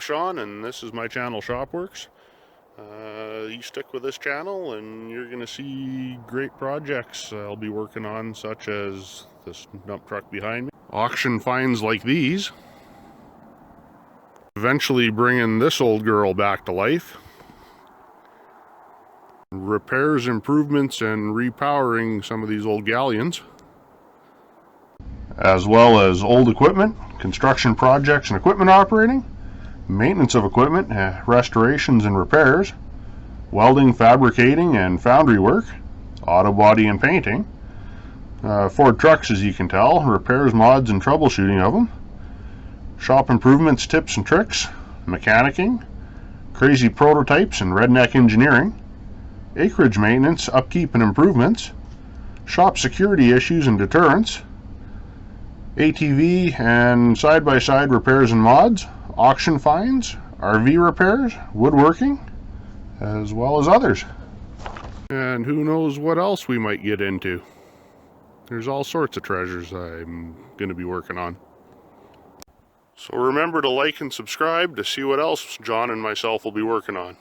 Sean, and this is my channel, Shopworx. You stick with this channel and you're going to see great projects I'll be working on, such as this dump truck behind me. Auction finds like these. Eventually bringing this old girl back to life. Repairs, improvements, and repowering some of these old galleons. As well as old equipment, construction projects and equipment operating, maintenance of equipment, restorations and repairs, welding, fabricating, and foundry work, Autobody and painting, Ford trucks, as you can tell, repairs, mods, and troubleshooting of them, shop improvements, tips and tricks, mechanicking, crazy prototypes and redneck engineering, acreage maintenance, upkeep and improvements, shop security issues and deterrents, ATV and side-by-side repairs and mods, auction finds, RV repairs, woodworking, as well as others. And who knows what else we might get into. There's all sorts of treasures I'm going to be working on. So remember to like and subscribe to see what else John and myself will be working on.